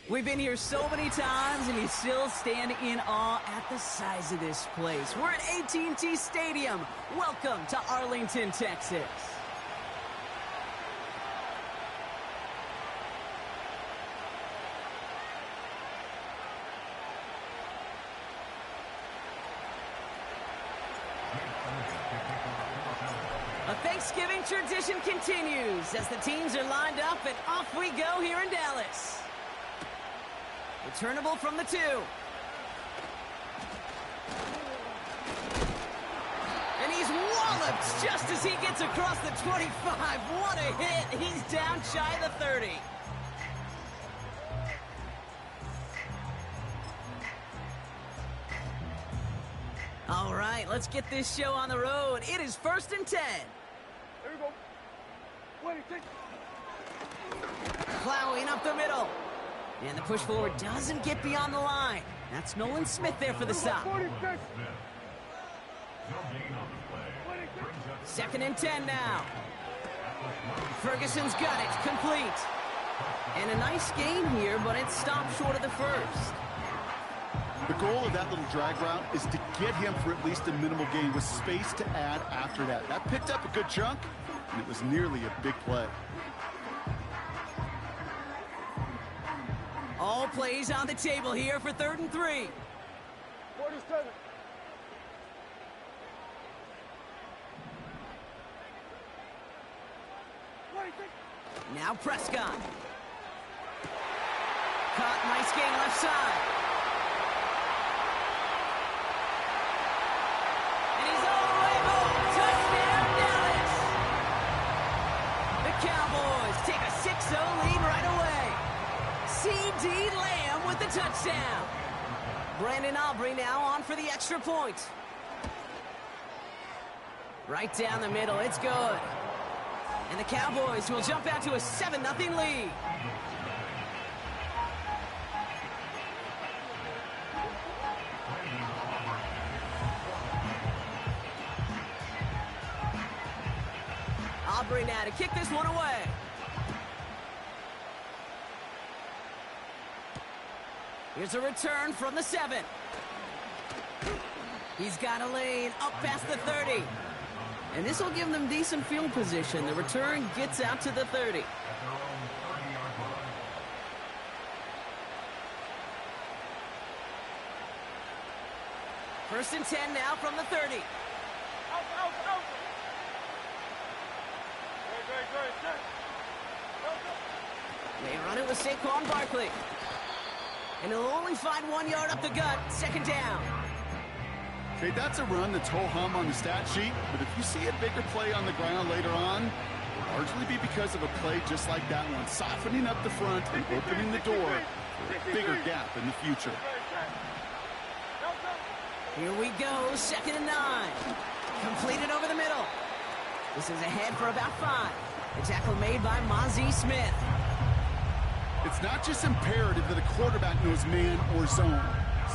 We've been here so many times, and you still stand in awe at the size of this place. We're at AT&T Stadium. Welcome to Arlington, Texas. A Thanksgiving tradition continues as the teams are lined up, and off we go here in Dallas. Returnable from the 2. And he's walloped just as he gets across the 25. What a hit. He's down shy of the 30. All right, let's get this show on the road. It is 1st and 10. There you go. Wait, take. Plowing up the middle. And the push forward doesn't get beyond the line. That's Nolan Smith there for the stop. 2nd and 10 now. Ferguson's got it, complete. And a nice gain here, but it stopped short of the first. The goal of that little drag route is to get him for at least a minimal gain with space to add after that. That picked up a good chunk, and it was nearly a big play. All plays on the table here for 3rd and 3. 47. Now Prescott. Caught, nice gain left side. And he's all the way home. Touchdown, Dallas. The Cowboys take a 6-0 lead right away. C.D. Lamb with the touchdown. Brandon Aubrey now on for the extra point. Right down the middle, it's good. And the Cowboys will jump out to a 7-0 lead. Aubrey now to kick this one away. Here's a return from the 7. He's got a lane up past the 30. And this will give them decent field position. The return gets out to the 30. First and 10 now from the 30. Out. They run it with Saquon Barkley. And he'll only find 1 yard up the gut. 2nd down. Okay, that's a run that's ho-hum on the stat sheet, but if you see a bigger play on the ground later on, it'll largely be because of a play just like that one, softening up the front and opening the door for a bigger gap in the future. Here we go, 2nd and 9. Completed over the middle. This is ahead for about 5. The tackle made by Mazi Smith. It's not just imperative that a quarterback knows man or zone.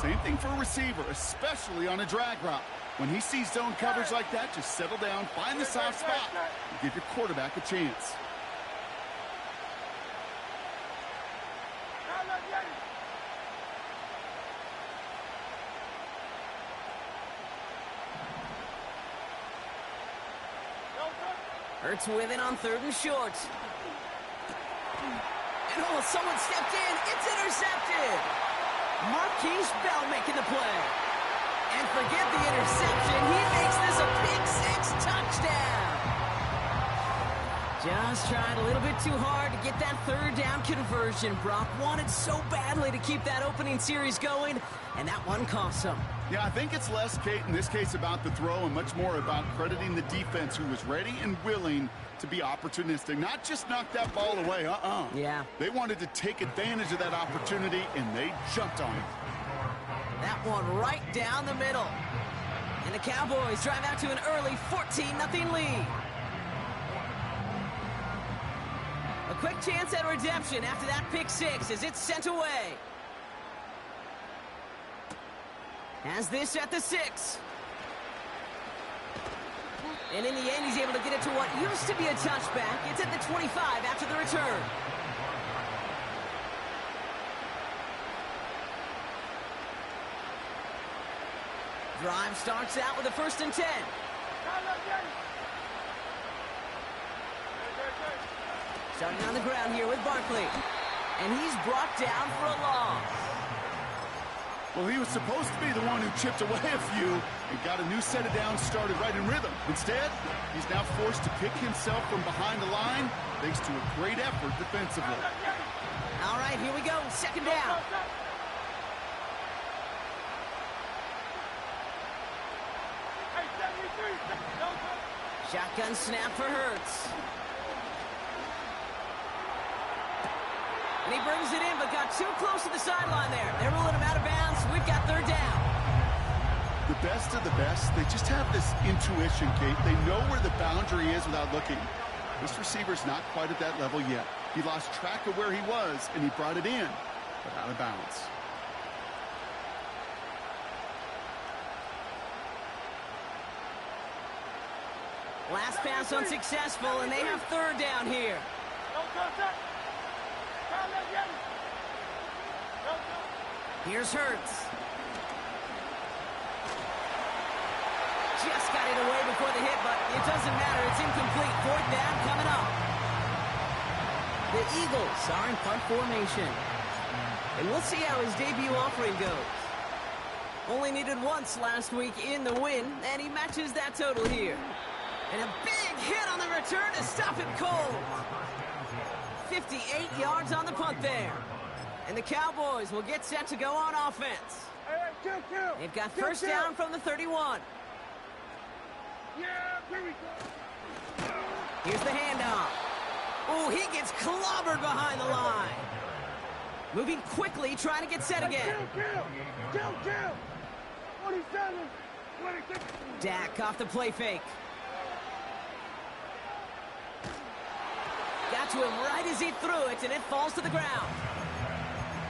Same thing for a receiver, especially on a drag route. When he sees zone coverage like that, just settle down, find the soft spot, and give your quarterback a chance. Hurts with it on 3rd and short. And oh, someone stepped in. It's intercepted. Marquise Bell making the play. And forget the interception. He makes this a pick-6 touchdown. Just tried a little bit too hard to get that 3rd down conversion. Brock wanted so badly to keep that opening series going, and that one cost him. Yeah, I think it's less, Kate, in this case about the throw and much more about crediting the defense who was ready and willing to be opportunistic. Not just knock that ball away, Yeah. They wanted to take advantage of that opportunity, and they jumped on it. That one right down the middle. And the Cowboys drive out to an early 14-0 lead. A quick chance at redemption after that pick-6 as it's sent away. Has this at the 6. And in the end, he's able to get it to what used to be a touchback. It's at the 25 after the return. Drive starts out with a 1st and 10. Starting on the ground here with Barkley. And he's brought down for a loss. Well, he was supposed to be the one who chipped away a few and got a new set of downs started right in rhythm. Instead, he's now forced to pick himself from behind the line thanks to a great effort defensively. All right, here we go. 2nd down. Shotgun snap for Hurts. And he brings it in, but got too close to the sideline there. They're ruling him out of bounds. We've got 3rd down. The best of the best, they just have this intuition, Kate. They know where the boundary is without looking. This receiver's not quite at that level yet. He lost track of where he was, and he brought it in, but out of bounds. Last pass unsuccessful, and they have 3rd down here. Here's Hurts. Just got it away before the hit, but it doesn't matter. It's incomplete. 4th down coming up. The Eagles are in punt formation. And we'll see how his debut offering goes. Only needed once last week in the win, and he matches that total here. And a big hit on the return to stop him cold. 58 yards on the punt there. And the Cowboys will get set to go on offense. They've got 1st down from the 31. Yeah, here we go. Here's the handoff. Oh, he gets clobbered behind the line. Moving quickly, trying to get set again. Kill. 27, 26. Dak off the play fake. Got to him right as he threw it, and it falls to the ground.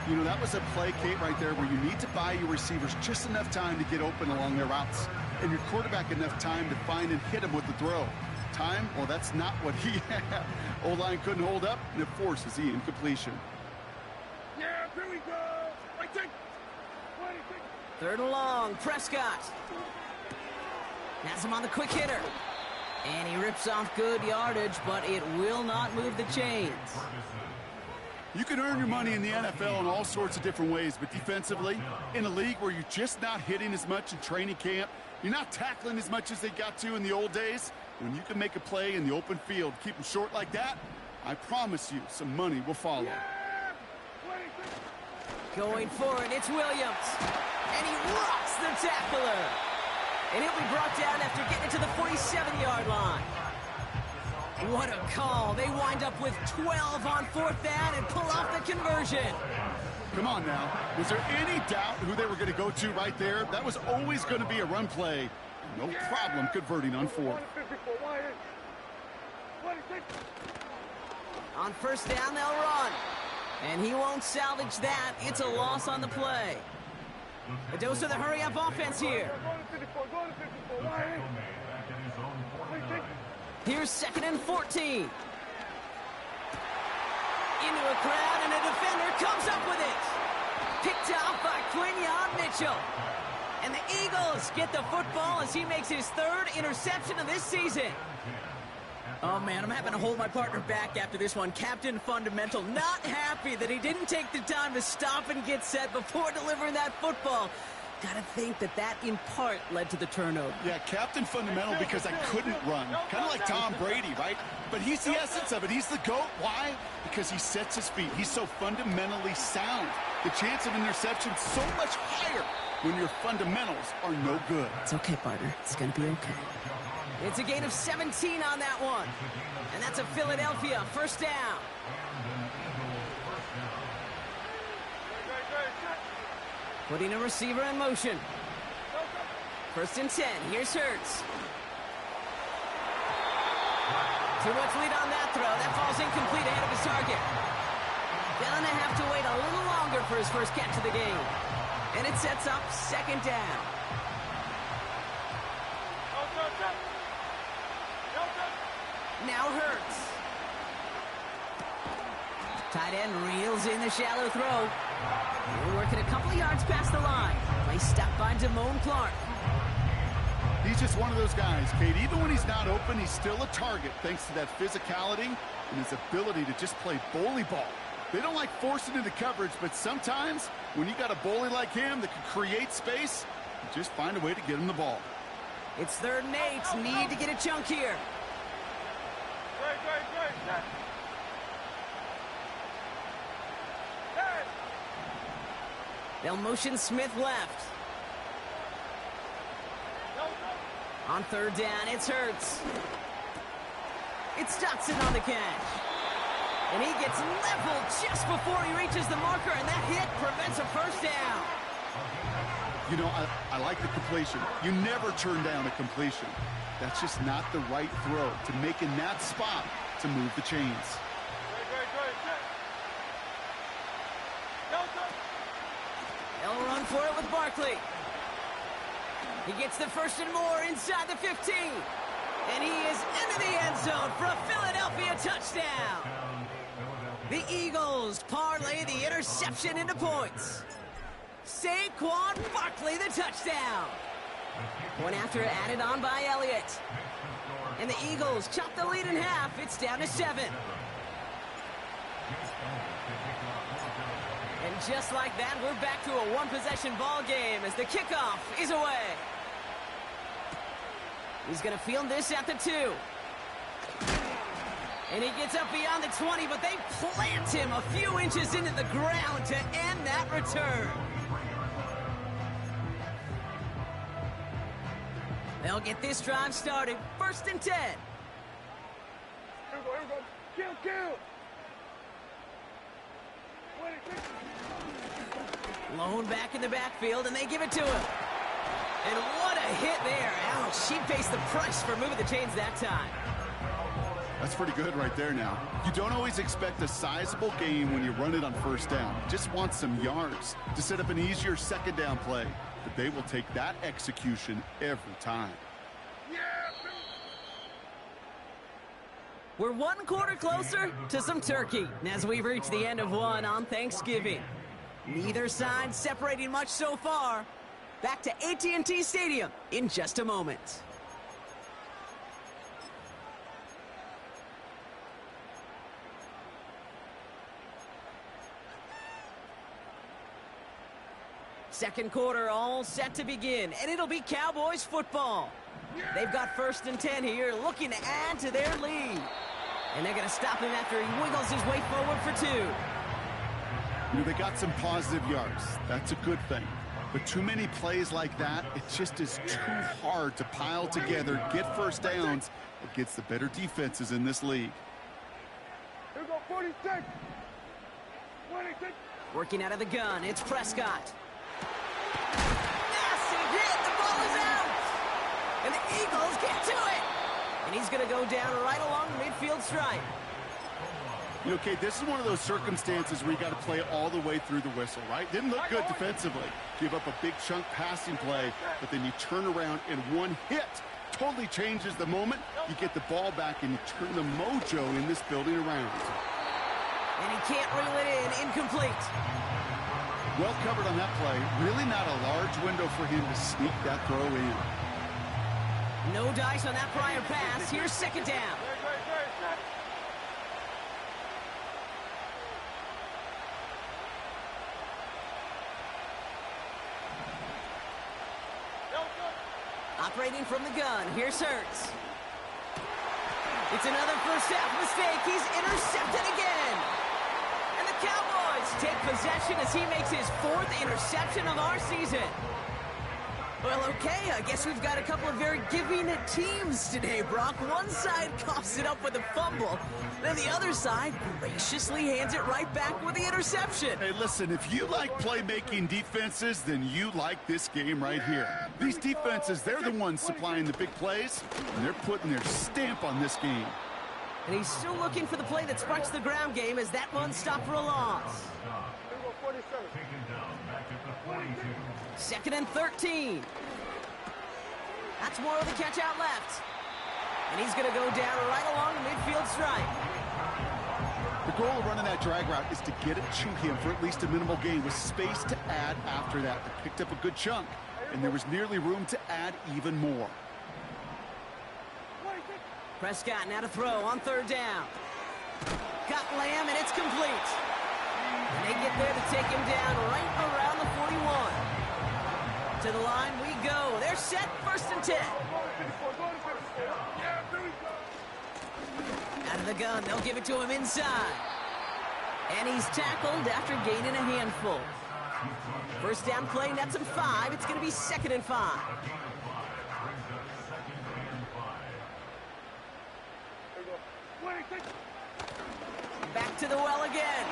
You know, that was a play, Kate, right there where you need to buy your receivers just enough time to get open along their routes. And your quarterback enough time to find and hit him with the throw. Time? Well, that's not what he had. O-line couldn't hold up, and it forces the incompletion. Yeah, here we go. 26. 3rd and long, Prescott. Has him on the quick hitter. And he rips off good yardage, but it will not move the chains. You can earn your money in the NFL in all sorts of different ways, but defensively, in a league where you're just not hitting as much in training camp, you're not tackling as much as they got to in the old days, when you can make a play in the open field, keep them short like that, I promise you some money will follow. Going for it, it's Williams. And he rocks the tackler. And he'll be brought down after getting it to the 47-yard line. What a call. They wind up with 12 on 4th down and pull off the conversion. Come on now. Was there any doubt who they were going to go to right there? That was always going to be a run play. No problem converting on 4th. On 1st down, they'll run. And he won't salvage that. It's a loss on the play. A dose of the hurry-up offense here. Here's 2nd and 14. Into a crowd, and a defender comes up with it. Picked off by Quinyon Mitchell. And the Eagles get the football as he makes his 3rd interception of this season. Oh, man, I'm having to hold my partner back after this one. Captain Fundamental not happy that he didn't take the time to stop and get set before delivering that football. Gotta think that in part led to the turnover. Yeah, Captain Fundamental because I couldn't run. Kind of like Tom Brady, right? But he's the essence of it. He's the GOAT. Why? Because he sets his feet. He's so fundamentally sound. The chance of interception so much higher when your fundamentals are no good. It's okay, partner. It's gonna be okay. It's a gain of 17 on that one. And that's a Philadelphia 1st down. Putting a receiver in motion. 1st and 10. Here's Hurts. Too much lead on that throw. That falls incomplete ahead of his target. Gonna have to wait a little longer for his first catch of the game. And it sets up 2nd down. Now Hurts. Tight end reels in the shallow throw. We're working a couple of yards past the line. Play stopped by Damone Clark. He's just one of those guys, Kate. Even when he's not open, he's still a target thanks to that physicality and his ability to just play bully ball. They don't like forcing into coverage, but sometimes when you got a bully like him that can create space, you just find a way to get him the ball. It's 3rd and 8. Need to get a chunk here. They'll motion Smith left. On 3rd down, it's Hurts. It's Dotson on the catch. And he gets leveled just before he reaches the marker, and that hit prevents a first down. You know, I like the completion. You never turn down a completion. That's just not the right throw to make in that spot to move the chains. They'll run for it with Barkley. He gets the 1st and more inside the 15. And he is into the end zone for a Philadelphia touchdown. The Eagles parlay the interception into points. Saquon Barkley the touchdown. One after added on by Elliott. And the Eagles chop the lead in half. It's down to 7. And just like that, we're back to a one-possession ball game as the kickoff is away. He's going to field this at the 2. And he gets up beyond the 20, but they plant him a few inches into the ground to end that return. They'll get this drive started. 1st and 10. Here we go. Kill. Lone back in the backfield, and they give it to him. And what a hit there. Ouch, she faced the price for moving the chains that time. That's pretty good right there now. You don't always expect a sizable gain when you run it on 1st down. You just want some yards to set up an easier 2nd down play. But they will take that execution every time. We're 1 quarter closer to some turkey as we reach the end of one on Thanksgiving. Neither side separating much so far. Back to AT&T Stadium in just a moment. Second quarter all set to begin, and it'll be Cowboys football. They've got 1st and 10 here, looking to add to their lead. And they're going to stop him after he wiggles his way forward for 2. You know, they got some positive yards. That's a good thing. But too many plays like that, it just is too hard to pile together, get 1st downs against the better defenses in this league. Here we go, 46. Working out of the gun, it's Prescott. Massive hit, the ball is out! And the Eagles get to it! And he's going to go down right along the midfield stripe. You know, Kate, this is one of those circumstances where you got to play all the way through the whistle, right? Didn't look good defensively. Give up a big chunk passing play, but then you turn around and one hit totally changes the moment. You get the ball back and you turn the mojo in this building around. And he can't reel it in, incomplete. Well covered on that play. Really not a large window for him to sneak that throw in. No dice on that prior pass. Here's 2nd down. Operating from the gun, here's Hurts. It's another first half mistake. He's intercepted again. And the Cowboys take possession as he makes his 4th interception of our season. Well, okay, I guess we've got a couple of very giving teams today, Brock. One side coughs it up with a fumble, then the other side graciously hands it right back with the interception. Hey, listen, if you like playmaking defenses, then you like this game right here. These defenses, they're the ones supplying the big plays, and they're putting their stamp on this game. And he's still looking for the play that sparks the ground game as that one stopped for a loss. 2nd and 13. That's Morrow the catch out left. And he's going to go down right along the midfield stripe. The goal of running that drag route is to get it to him for at least a minimal gain with space to add after that. They picked up a good chunk, and there was nearly room to add even more. Prescott now to throw on third down. Got Lamb, and it's complete. And they get there to take him down right around the 41. To the line we go. They're set, 1st and 10. Out of the gun, they'll give it to him inside. And he's tackled after gaining a handful. First down play, nets him 5. It's going to be 2nd and 5. Back to the well again.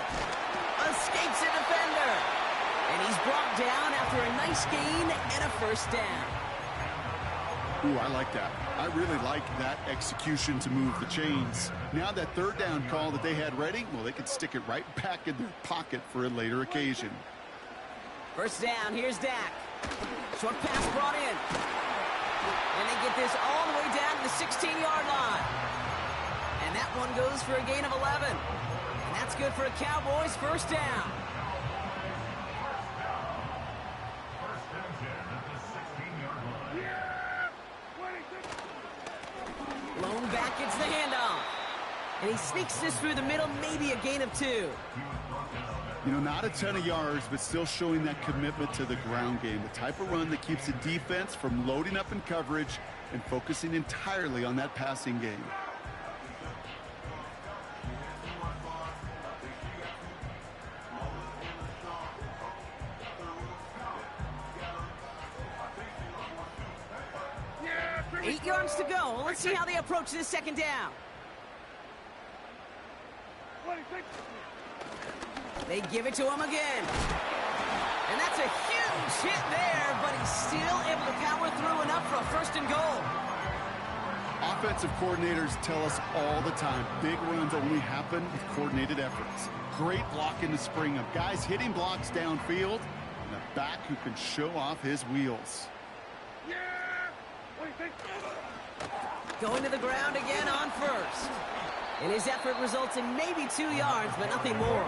Escapes a defender. And he's brought down after a nice gain and a first down. Ooh, I like that. I really like that execution to move the chains. Now that third down call that they had ready, well, they can stick it right back in their pocket for a later occasion. First down, here's Dak. Short pass brought in. And they get this all the way down to the 16-yard line. And that one goes for a gain of 11. And that's good for a Cowboys first down. Lone back gets the handoff. And he sneaks this through the middle, maybe a gain of 2. You know, not a ton of yards, but still showing that commitment to the ground game. The type of run that keeps the defense from loading up in coverage and focusing entirely on that passing game. Yeah, 8 yards to go. Let's see how they approach this second down. They give it to him again. And that's a huge hit there, but he's still able to power through enough for a 1st and goal. Offensive coordinators tell us all the time, big runs only happen with coordinated efforts. Great block in the spring of guys hitting blocks downfield, and a back who can show off his wheels. Yeah! What do you think? Going to the ground again on 1st. And his effort results in maybe 2 yards, but nothing more.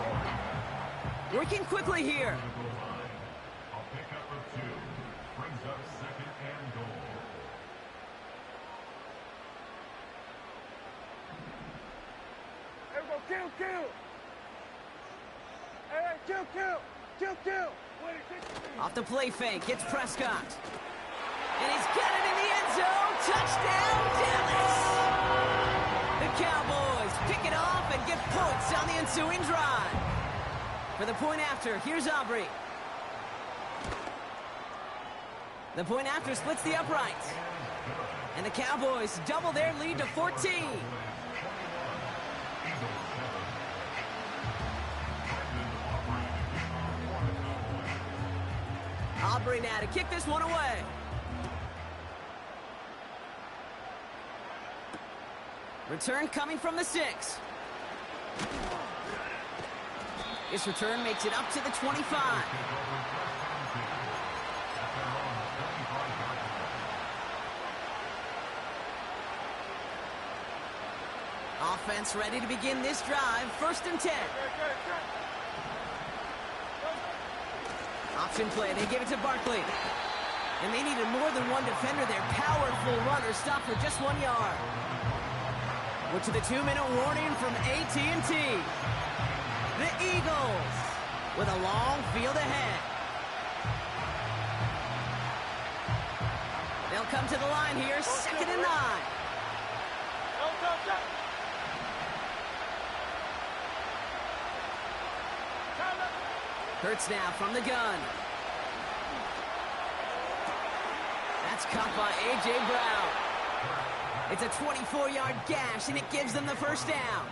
Working quickly here. A pickup of 2 brings up 2nd and goal. There we go, kill! Hey, kill! What do you think? Off the play fake, gets Prescott. And he's got it in the end zone. Touchdown, Dallas! The Cowboys pick it off and get points on the ensuing drive. For the point after, here's Aubrey. The point after splits the uprights. And the Cowboys double their lead to 14. Aubrey now to kick this one away. Return coming from the 6. This return makes it up to the 25. Offense ready to begin this drive. 1st and 10. Option play. They give it to Barkley. And they needed more than one defender. Their powerful runner stopped for just 1 yard. We're to the 2-minute warning from AT&T. The Eagles with a long field ahead. They'll come to the line here, 2nd and 9. Hurts now from the gun. That's caught by A.J. Brown. It's a 24-yard gash, and it gives them the first down.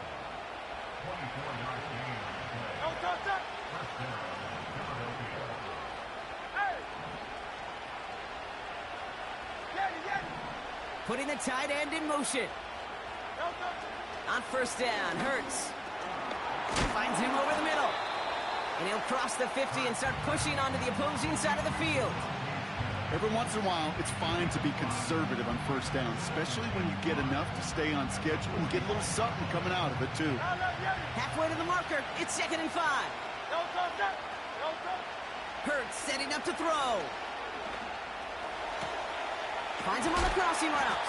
Putting the tight end in motion. On 1st down, Hurts finds him over the middle. And he'll cross the 50 and start pushing onto the opposing side of the field. Every once in a while, it's fine to be conservative on 1st down, especially when you get enough to stay on schedule and get a little something coming out of it, too. Halfway to the marker, it's 2nd and 5. Hurts setting up to throw. Finds him on the crossing route.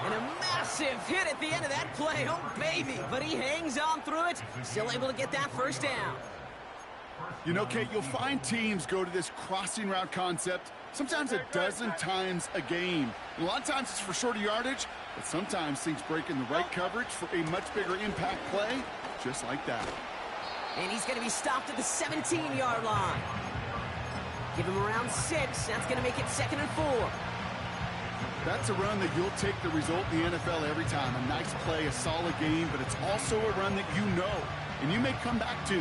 And a massive hit at the end of that play. Oh, baby. But he hangs on through it. Still able to get that first down. You know, Kate, you'll find teams go to this crossing route concept sometimes a dozen times a game. And a lot of times it's for shorter yardage, but sometimes things break in the right coverage for a much bigger impact play, just like that. And he's going to be stopped at the 17-yard line. Give him around 6. That's going to make it 2nd and 4. That's a run that you'll take the result in the NFL every time. A nice play, a solid game, but it's also a run that you know, and you may come back to.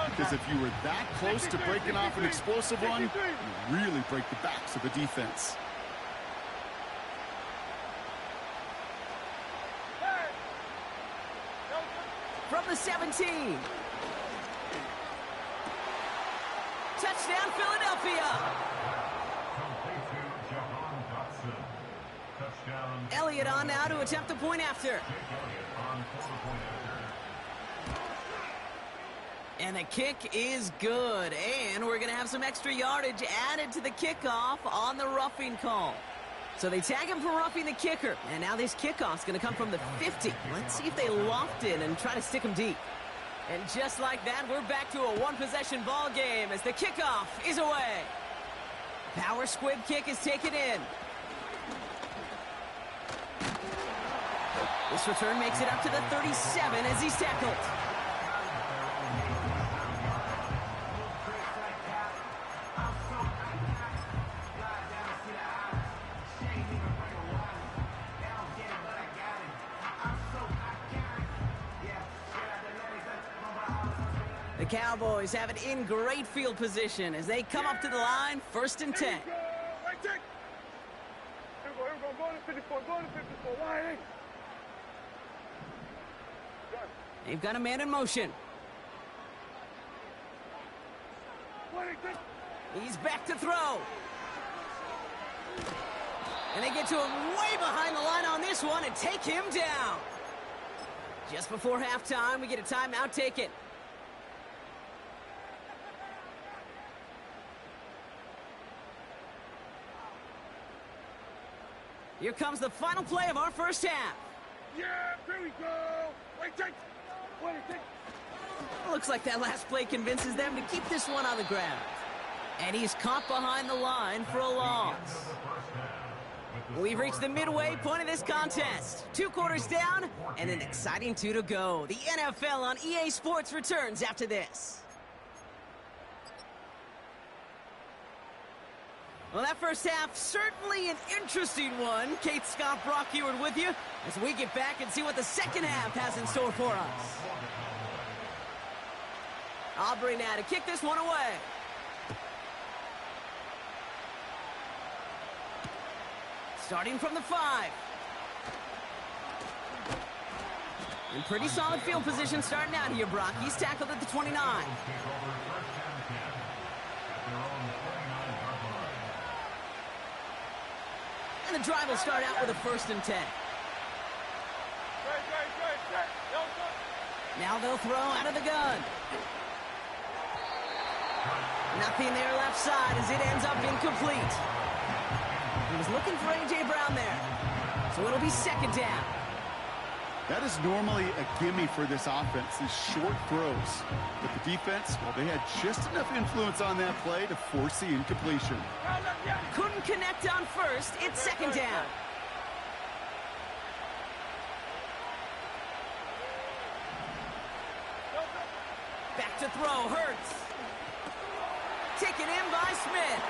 Because if you were that close to breaking off an explosive one, you really break the backs of a defense. From the 17. Touchdown, Philadelphia. Elliott on now to attempt the point after. And the kick is good. And we're going to have some extra yardage added to the kickoff on the roughing call. So they tag him for roughing the kicker. And now this kickoff's going to come from the 50. Let's see if they loft in and try to stick him deep. And just like that, we're back to a one-possession ball game as the kickoff is away. Power squib kick is taken in. This return makes it up to the 37 as he's tackled. The Cowboys have it in great field position as they come up to the line, 1st and 10. They've got a man in motion. He's back to throw. And they get to him way behind the line on this one and take him down. Just before halftime, we get a timeout taken. Here comes the final play of our first half. Yeah, here we go. Looks like that last play convinces them to keep this one on the ground. And he's caught behind the line for a loss. We've reached the midway point of this contest. 2 quarters down and an exciting 2 to go. The NFL on EA Sports returns after this. Well, that first half, certainly an interesting one. Kate Scott, Brock Eward with you as we get back and see what the second half has in store for us. Aubrey now to kick this one away. Starting from the 5. In pretty solid field position starting out here, Brock. He's tackled at the 29. And the drive will start out with a 1st and 10. Now they'll throw out of the gun. Nothing there left side as it ends up incomplete. He was looking for A.J. Brown there. So it'll be 2nd down. That is normally a gimme for this offense, these short throws. But the defense, well, they had just enough influence on that play to force the incompletion. Couldn't connect on 1st. It's 2nd down. Back to throw, Hurts. Taken in by Smith.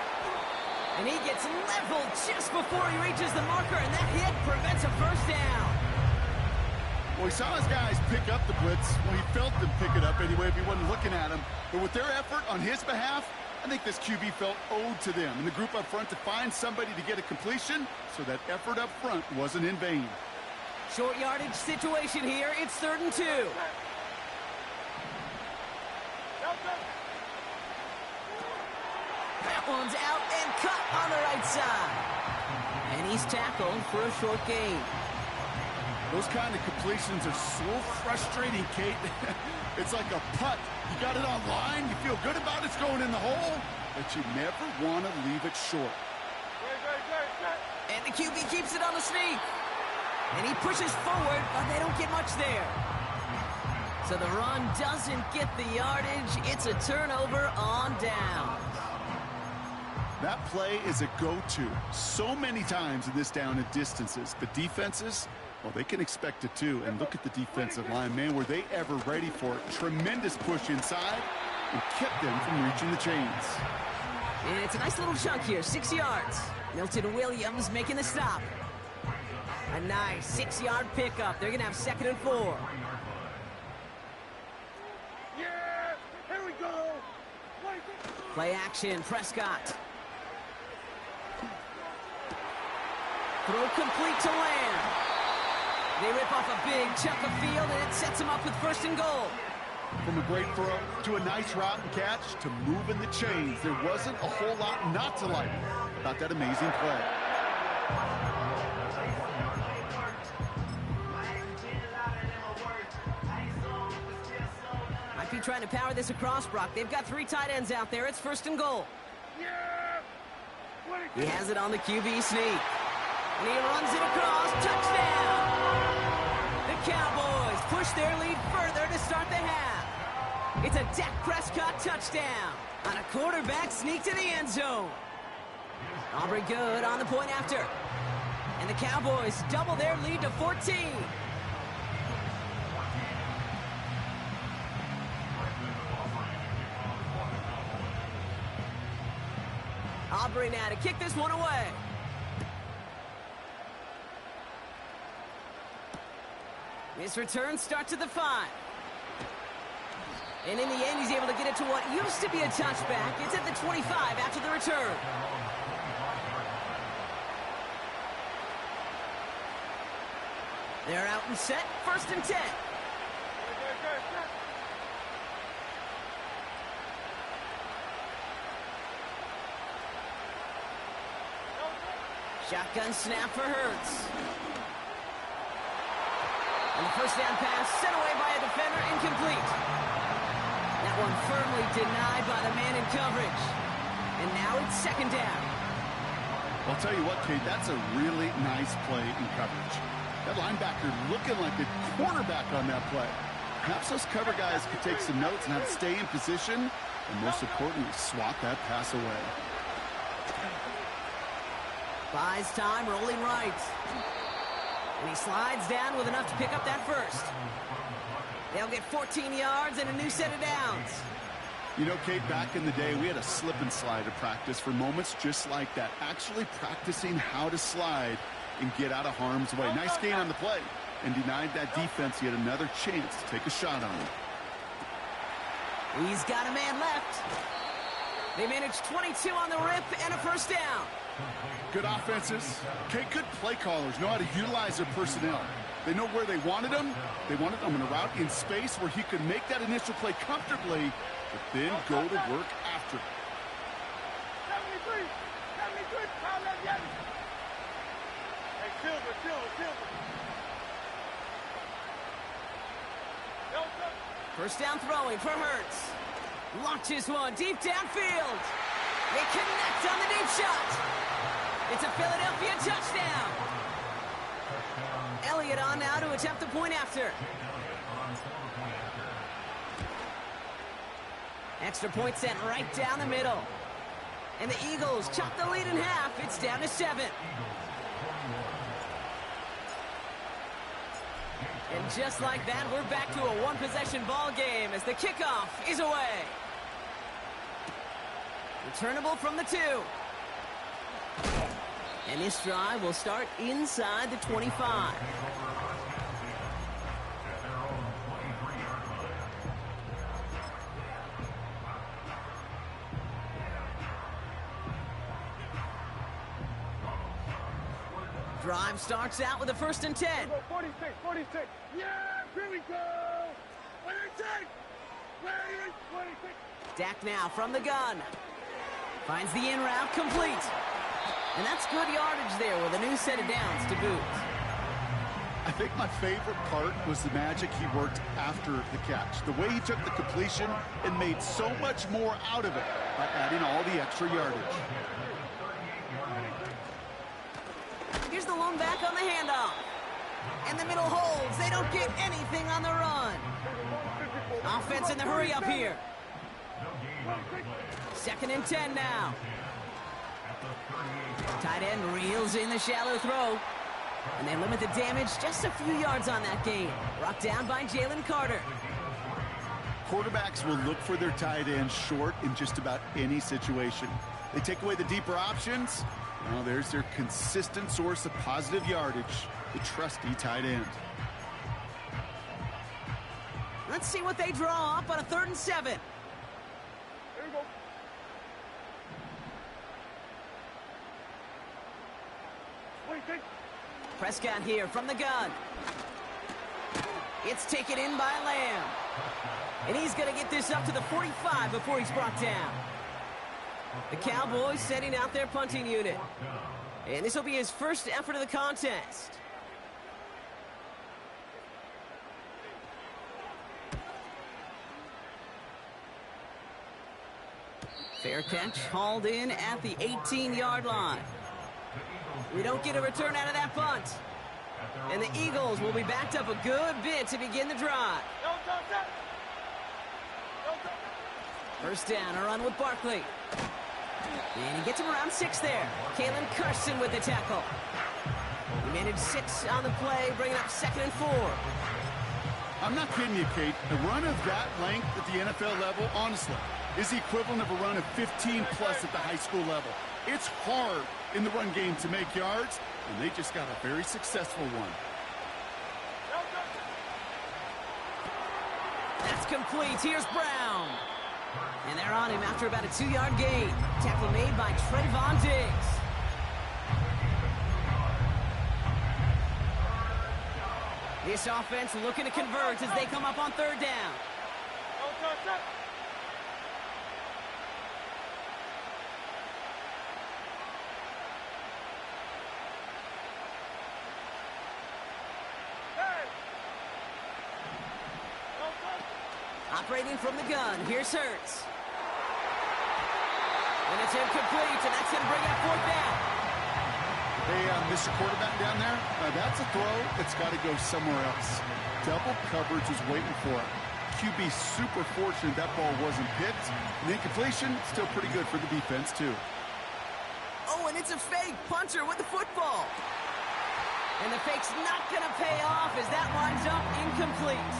And he gets leveled just before he reaches the marker, and that hit prevents a 1st down. Well, he saw his guys pick up the blitz. Well, he felt them pick it up anyway if he wasn't looking at him. But with their effort on his behalf, I think this QB felt owed to them and the group up front to find somebody to get a completion, so that effort up front wasn't in vain. Short yardage situation here. It's 3rd and 2. That one's out and cut on the right side. And he's tackled for a short gain. Those kind of completions are so frustrating, Kate. It's like a putt. You got it on line, you feel good about it's going in the hole, but you never want to leave it short. And the QB keeps it on the sneak. And he pushes forward, but they don't get much there. So the run doesn't get the yardage. It's a turnover on downs. That play is a go-to so many times in this down and distances. But defenses, well, they can expect it too. And look at the defensive line, man. Were they ever ready for it? Tremendous push inside and kept them from reaching the chains. And it's a nice little chunk here, 6 yards. Milton Williams making the stop. A nice 6-yard pickup. They're going to have 2nd and 4. Yeah, here we go. Play action, Prescott. Throw complete to Lamb. They rip off a big chunk of field, and it sets them up with 1st and goal. From a great throw to a nice route and catch to moving the chains, there wasn't a whole lot not to like about that amazing play. Might be trying to power this across, Brock. They've got 3 tight ends out there. It's 1st and goal. Yeah. He has it on the QB sneak. And he runs it across. Touchdown! The Cowboys push their lead further to start the half. It's a Dak Prescott touchdown on a quarterback sneak to the end zone. Aubrey good on the point after. And the Cowboys double their lead to 14. Aubrey now to kick this one away. This return starts at the 5. And in the end, he's able to get it to what used to be a touchback. It's at the 25 after the return. They're out and set. 1st and 10. Shotgun snap for Hurts. And the 1st down pass sent away by a defender, incomplete. That one firmly denied by the man in coverage. And now it's 2nd down. I'll tell you what, Kate, that's a really nice play in coverage. That linebacker looking like a quarterback on that play. Perhaps those cover guys could take some notes and how to stay in position, and most importantly, swat that pass away. Buys time, rolling right. And he slides down with enough to pick up that 1st. They'll get 14 yards and a new set of downs. You know, Kate, back in the day, we had a slip and slide at practice for moments just like that. Actually practicing how to slide and get out of harm's way. Nice gain on the play and denied that defense yet another chance to take a shot on him. He's got a man left. They managed 22 on the rip and a 1st down. Good offenses. Okay, good play callers know how to utilize their personnel. They know where they wanted them. They wanted them in a route in space where he could make that initial play comfortably, but then go to work after. 73, pound that yet. Hey, Silver. 1st down throwing for Hurts. Launches one deep downfield. They connect on the deep shot. It's a Philadelphia touchdown. Elliott on now to attempt the point after. Extra point sent right down the middle. And the Eagles chop the lead in half. It's down to 7. And just like that, we're back to a one-possession ball game as the kickoff is away. Returnable from the 2. And this drive will start inside the 25. Drive starts out with a 1st and 10. 46. Yeah, here we go. 26. 26. Dak now from the gun. Finds the in route complete. And that's good yardage there with a new set of downs to boot. I think my favorite part was the magic he worked after the catch. The way he took the completion and made so much more out of it by adding all the extra yardage. Here's the lone back on the handoff. And the middle holds. They don't get anything on the run. Offense in the hurry up here. 2nd and 10 now. Tight end reels in the shallow throw. And they limit the damage just a few yards on that gain. Brought down by Jalen Carter. Quarterbacks will look for their tight end short in just about any situation. They take away the deeper options. Well, there's their consistent source of positive yardage, the trusty tight end. Let's see what they draw up on a 3rd and 7. There you go. Wait, take. Prescott here from the gun. It's taken in by Lamb. And he's going to get this up to the 45 before he's brought down. The Cowboys setting out their punting unit. And this will be his first effort of the contest. Fair catch, hauled in at the 18-yard line. We don't get a return out of that punt. And the Eagles will be backed up a good bit to begin the drive. First down, a run with Barkley. And he gets him around 6 there. Kalen Carson with the tackle. He managed 6 on the play, bringing up 2nd and 4. I'm not kidding you, Kate. A run of that length at the NFL level, honestly, is the equivalent of a run of 15-plus at the high school level. It's hard in the run game to make yards, and they just got a very successful one. That's complete. Here's Brown. And they're on him after about a 2-yard gain. Tackle made by Trayvon Diggs. This offense looking to convert as they come up on 3rd down. Operating from the gun, here's Hurts. And it's incomplete, and that's going to bring up 4th down. Hey, Mr. Quarterback down there, that's a throw that's got to go somewhere else. Double coverage is waiting for it. QB super fortunate that ball wasn't picked. And the incompletion, still pretty good for the defense, too. Oh, and it's a fake punter with the football. And the fake's not going to pay off as that winds up incomplete.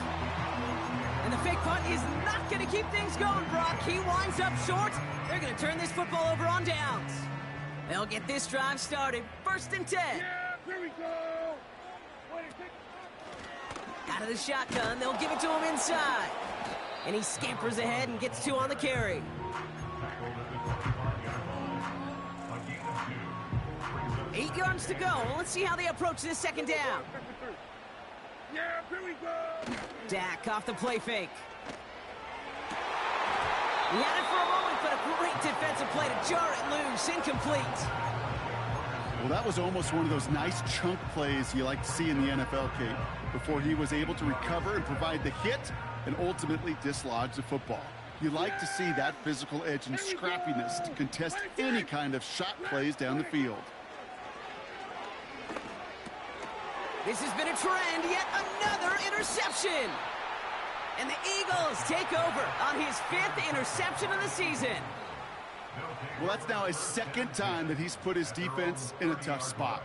And the fake punt is not going to keep things going, Brock. He winds up short. They're going to turn this football over on downs. They'll get this drive started. 1st and 10. Yeah, here we go. Wait, take. Out of the shotgun, they'll give it to him inside. And he scampers ahead and gets 2 on the carry. Eight yards to go. Let's see how they approach this 2nd down. Yeah, here we go. Dak off the play fake. He had it for a moment, but a great defensive play to jar it loose. Incomplete. Well, that was almost one of those nice chunk plays you like to see in the NFL, Kate, before he was able to recover and provide the hit and ultimately dislodge the football. You like to see that physical edge and scrappiness to contest any kind of shot plays down the field. This has been a trend, yet another interception. And the Eagles take over on his 5th interception of the season. Well, that's now his 2nd time that he's put his defense in a tough spot.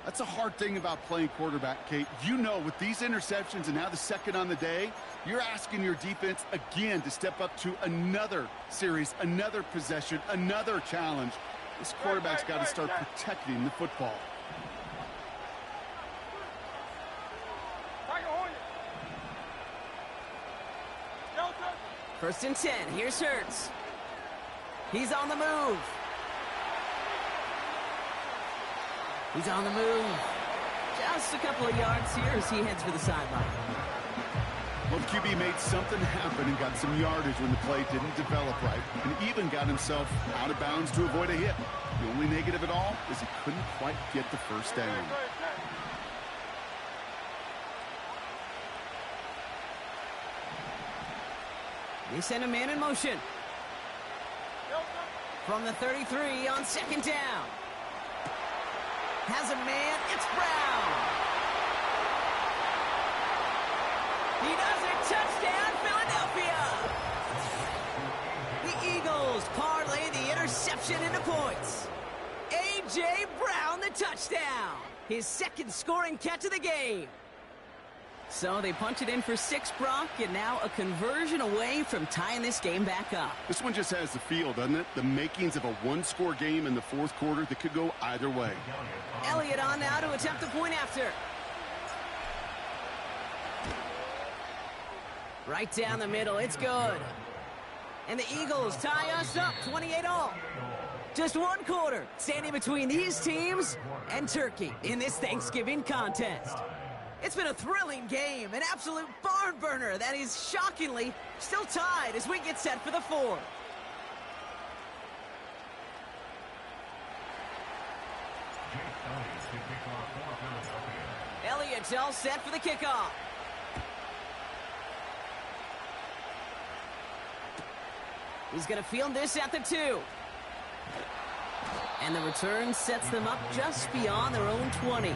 That's a hard thing about playing quarterback, Kate. You know, with these interceptions and now the 2nd on the day, you're asking your defense again to step up to another series, another possession, another challenge. This quarterback's got to start protecting the football. First and 10. Here's Hurts. He's on the move. He's on the move. Just a couple of yards here as he heads for the sideline. Well, the QB made something happen and got some yardage when the play didn't develop right, and even got himself out of bounds to avoid a hit. The only negative at all is he couldn't quite get the first down. They send a man in motion. From the 33 on 2nd down. Has a man, it's Brown. He does it. Touchdown, Philadelphia. The Eagles parlay the interception into points. A.J. Brown, the touchdown. His second scoring catch of the game. So they punch it in for 6, Brock, and now a conversion away from tying this game back up. This one just has the feel, doesn't it? The makings of a one-score game in the fourth quarter that could go either way. Elliott on now to attempt a point after. Right down the middle, it's good. And the Eagles tie us up 28-all. Just one quarter standing between these teams and Turkey in this Thanksgiving contest. It's been a thrilling game, an absolute barn burner that is shockingly still tied as we get set for the fourth. Elliott's all set for the kickoff. He's going to field this at the 2. And the return sets them up just beyond their own 20.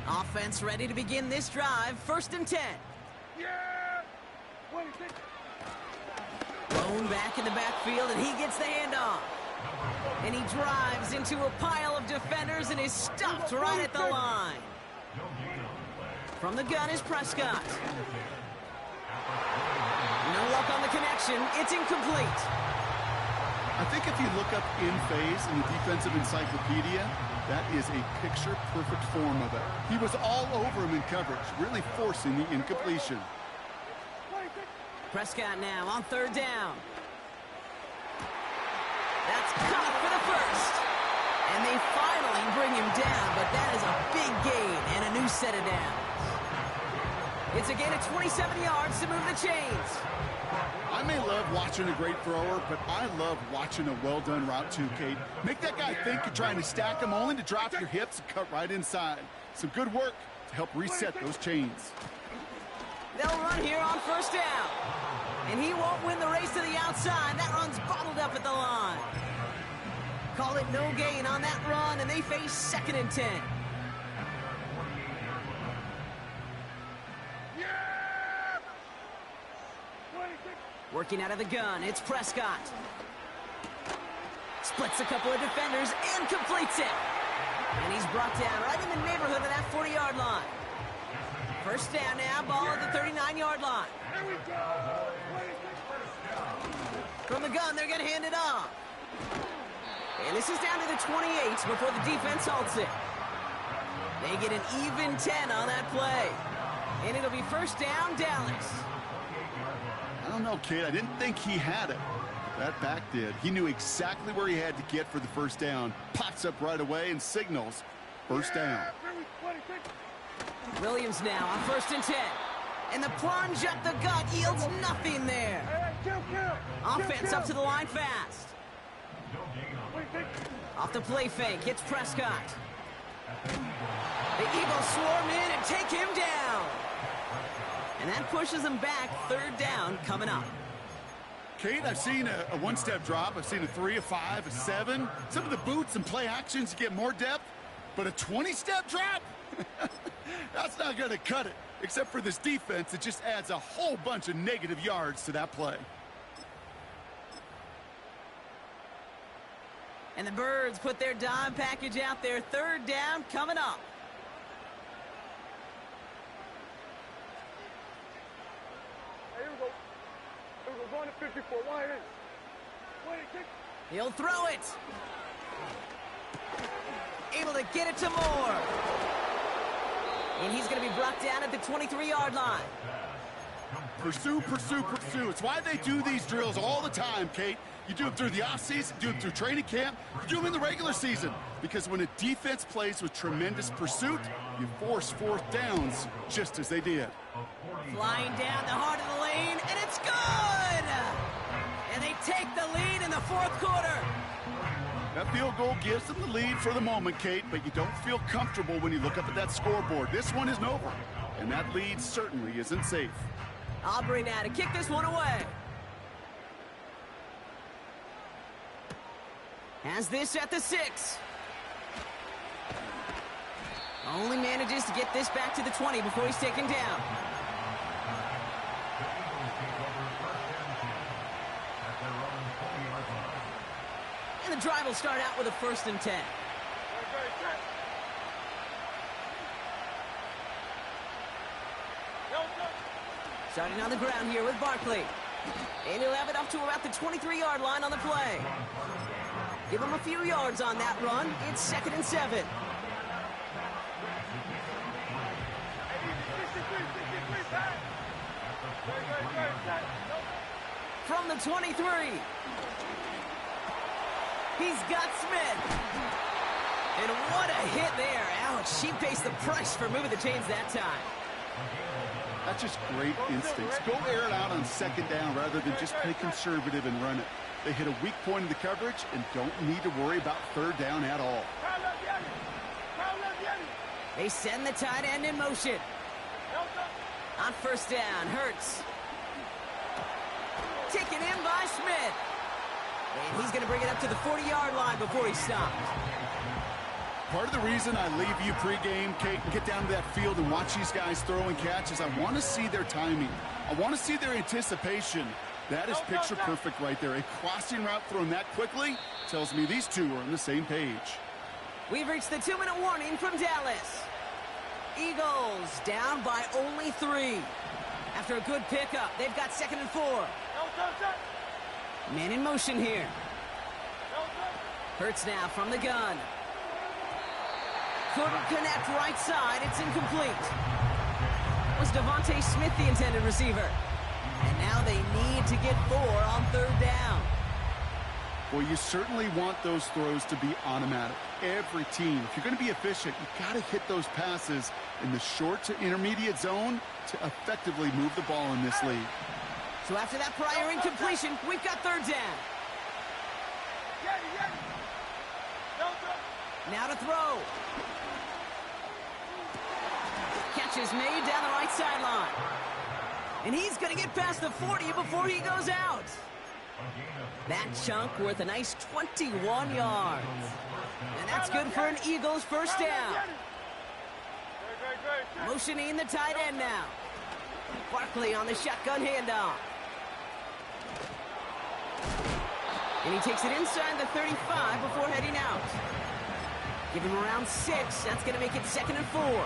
Offense ready to begin this drive. 1st and 10. Yeah! Thrown back in the backfield, and he gets the handoff. And he drives into a pile of defenders and is stopped right at the line. From the gun is Prescott. No luck on the connection. It's incomplete. I think if you look up in phase in the defensive encyclopedia, that is a picture-perfect form of it. He was all over him in coverage, really forcing the incompletion. Prescott now on 3rd down. That's caught for the first. And they finally bring him down, but that is a big gain and a new set of downs. It's a gain of 27 yards to move the chains. I may love watching a great thrower, but I love watching a well-done route too, Kate. Make that guy think you're trying to stack him only to drop your hips and cut right inside. Some good work to help reset those chains. They'll run here on 1st down. And he won't win the race to the outside. That run's bottled up at the line. Call it no gain on that run, and they face 2nd and 10. Working out of the gun, it's Prescott. Splits a couple of defenders and completes it. And he's brought down right in the neighborhood of that 40-yard line. 1st down now, ball at the 39-yard line. From the gun, they're going to hand it off. And this is down to the 28 before the defense halts it. They get an even 10 on that play. And it'll be 1st down, Dallas. I don't know, Kate. I didn't think he had it. That back did. He knew exactly where he had to get for the 1st down. Pops up right away and signals 1st down. Williams now on 1st and 10. And the plunge up the gut yields nothing there. Offense up to the line fast. Off the play fake, it's Prescott. The Eagles swarm in and take him down. And that pushes them back. 3rd down coming up. Kate, I've seen a one-step drop. I've seen a 3, a 5, a 7. Some of the boots and play actions get more depth. But a 20-step drop? That's not going to cut it. Except for this defense, it just adds a whole bunch of negative yards to that play. And the Birds put their dime package out there. 3rd down coming up. Going to 54. Why it is? He'll throw it. Able to get it to Moore. And he's going to be brought down at the 23-yard line. Pursue, pursue, pursue. It's why they do these drills all the time, Kate. You do them through the offseason, do them through training camp, you do them in the regular season. Because when a defense plays with tremendous pursuit, you force 4th downs just as they did. Flying down the heart of the lane, and it's good! And they take the lead in the 4th quarter. That field goal gives them the lead for the moment, Kate, but you don't feel comfortable when you look up at that scoreboard. This one isn't over, and that lead certainly isn't safe. Aubrey now to kick this one away. Has this at the 6. Only manages to get this back to the 20 before he's taken down. And the drive will start out with a 1st and 10. Starting on the ground here with Barkley. And he'll have it up to about the 23-yard line on the play. Give him a few yards on that run. It's 2nd and 7. From the 23. He's got Smith. And what a hit there. Ouch, she faced the price for moving the chains that time. That's just great instincts. Go air it out on 2nd down rather than just play conservative and run it. They hit a weak point in the coverage and don't need to worry about 3rd down at all. They send the tight end in motion. On 1st down, Hurts. Taken in by Smith. And he's going to bring it up to the 40-yard line before he stopped. Part of the reason I leave you pregame, Kate, and get down to that field and watch these guys throw and catch is I want to see their timing. I want to see their anticipation. That is picture perfect right there. A crossing route thrown that quickly tells me these two are on the same page. We've reached the 2-minute warning from Dallas. Eagles down by only 3. After a good pickup, they've got 2nd and 4. Man in motion here. Hurts now from the gun. Couldn't connect right side. It's incomplete. Was Devontae Smith the intended receiver? And now they need to get 4 on 3rd down. Well, you certainly want those throws to be automatic. Every team, if you're going to be efficient, you've got to hit those passes in the short to intermediate zone to effectively move the ball in this league. So after that prior incompletion, we've got 3rd down. Now to throw. Catch is made down the right sideline. And he's going to get past the 40 before he goes out. That chunk worth a nice 21 yards. And that's good for an Eagles 1st down. Motioning the tight end now. Barkley on the shotgun handoff. And he takes it inside the 35 before heading out. Give him around 6. That's going to make it 2nd and 4.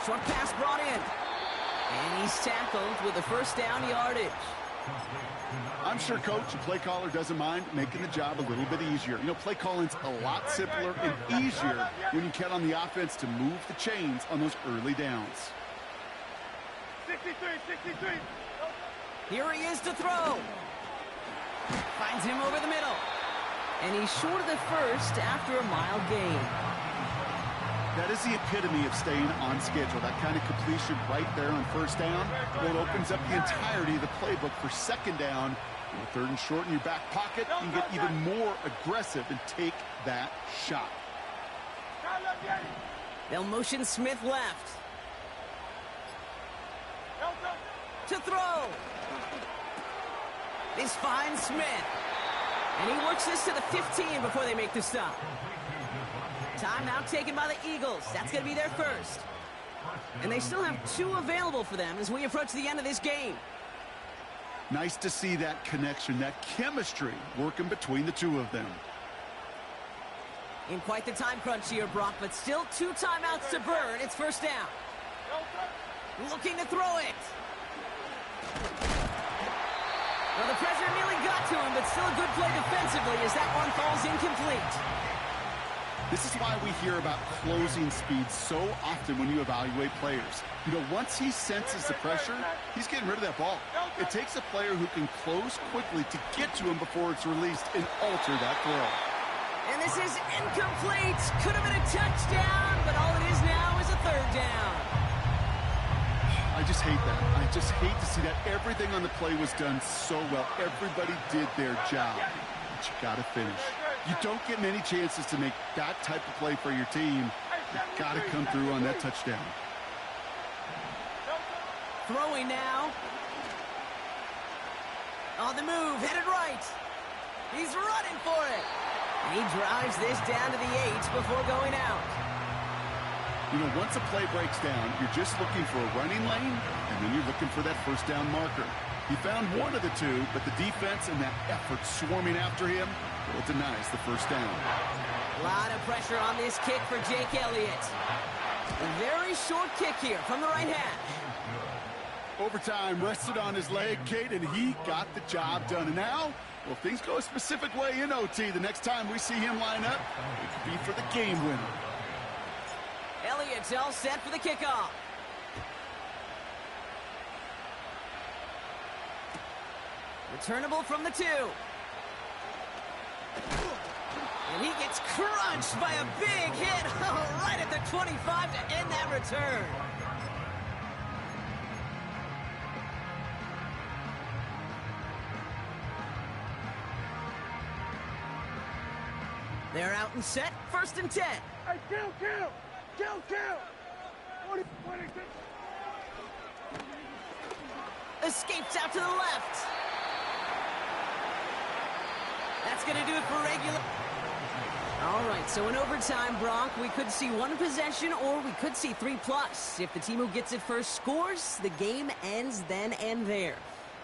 Short pass brought in. And he's tackled with the 1st down yardage. I'm sure coach and play caller doesn't mind making the job a little bit easier. You know, play calling's a lot simpler and easier when you count on the offense to move the chains on those early downs. 63. Here he is to throw. Finds him over the middle. And he's short of the 1st after a mild gain. That is the epitome of staying on schedule. That kind of completion right there on 1st down. Well, it opens up the entirety of the playbook for 2nd down. With 3rd and short in your back pocket, you can get even more aggressive and take that shot. They'll motion Smith left. To throw. This finds Smith. And he works this to the 15 before they make the stop. Timeout taken by the Eagles. That's going to be their 1st. And they still have 2 available for them as we approach the end of this game. Nice to see that connection, that chemistry working between the 2 of them. In quite the time crunch here, Brock, but still 2 timeouts to burn. It's 1st down. Looking to throw it. Well, the pressure nearly got to him, but still a good play defensively as that one falls incomplete. This is why we hear about closing speed so often when you evaluate players. You know, once he senses the pressure, he's getting rid of that ball. It takes a player who can close quickly to get to him before it's released and alter that throw. And this is incomplete. Could have been a touchdown, but all it is now is a 3rd down. I just hate that. I just hate to see that. Everything on the play was done so well. Everybody did their job. But you got to finish. You don't get many chances to make that type of play for your team. You got to come through on that touchdown. Throwing now. On the move, headed right. He's running for it. He drives this down to the 8 before going out. You know, once a play breaks down, you're just looking for a running lane, and then you're looking for that first down marker. He found one of the two, but the defense and that effort swarming after him, well, it denies the first down. A lot of pressure on this kick for Jake Elliott. A very short kick here from the right hash. Overtime rested on his leg, Kate, and he got the job done. And now, well, if things go a specific way in OT, the next time we see him line up, it could be for the game winner. Elliott's all set for the kickoff. Returnable from the 2. And he gets crunched by a big hit right at the 25 to end that return. They're out and set, 1st and 10. Hey, kill! 26. Escapes out to the left. That's going to do it for regular. All right, so in overtime, Bronk, we could see 1 possession or we could see 3+. If the team who gets it first scores, the game ends then and there.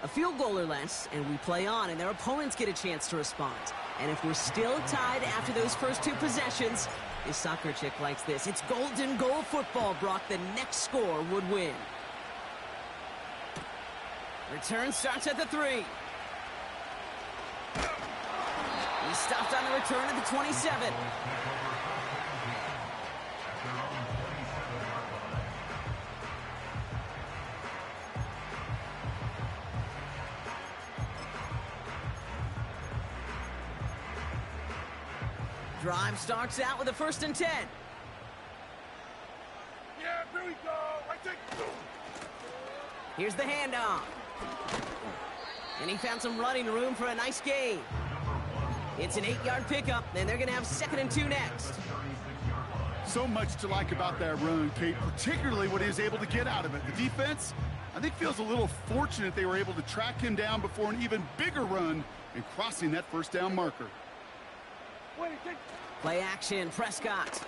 A field goal or less, and we play on, and their opponents get a chance to respond. And if we're still tied after those first 2 possessions, this soccer chick likes this. It's golden goal football, Brock. The next score would win. Return starts at the 3. He stopped on the return at the 27. Drive starts out with a 1st and 10. Yeah, here we go. I take. Here's the handoff. And he found some running room for a nice gain. It's an 8-yard pickup, and they're going to have 2nd and 2 next. So much to like about that run, Kate, particularly what he was able to get out of it. The defense, I think, feels a little fortunate they were able to track him down before an even bigger run and crossing that first down marker. Play action, Prescott.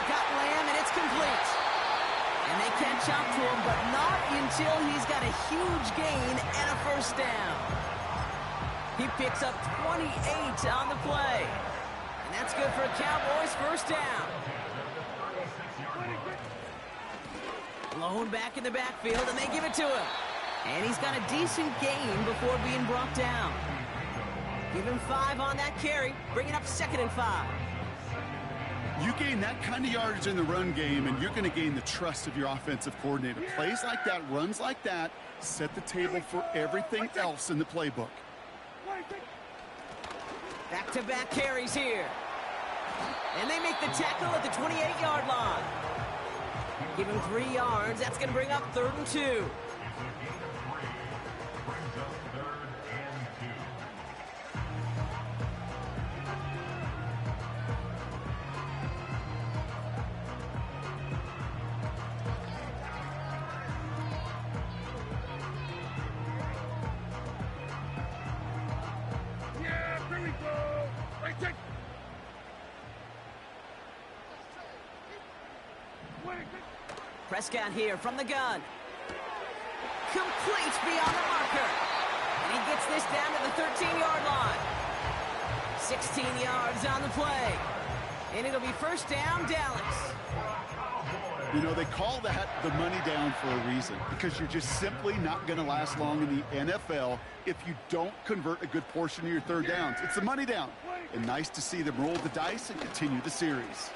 Got Lamb, and it's complete. And they catch up to him, but not until he's got a huge gain and a first down. He picks up 28 on the play. And that's good for a Cowboys first down. Blown back in the backfield, and they give it to him. And he's got a decent gain before being brought down. Give him 5 on that carry, bringing up 2nd and 5. You gain that kind of yardage in the run game, and you're going to gain the trust of your offensive coordinator. Plays like that, runs like that, set the table for everything else in the playbook. Back-to-back carries here. And they make the tackle at the 28-yard line. Give him 3 yards. That's going to bring up 3rd and 2. Prescott here from the gun. Complete beyond the marker. And he gets this down to the 13-yard line. 16 yards on the play. And it'll be first down, Dallas. You know, they call that the money down for a reason, because you're just simply not going to last long in the NFL if you don't convert a good portion of your third downs. It's the money down. And nice to see them roll the dice and continue the series.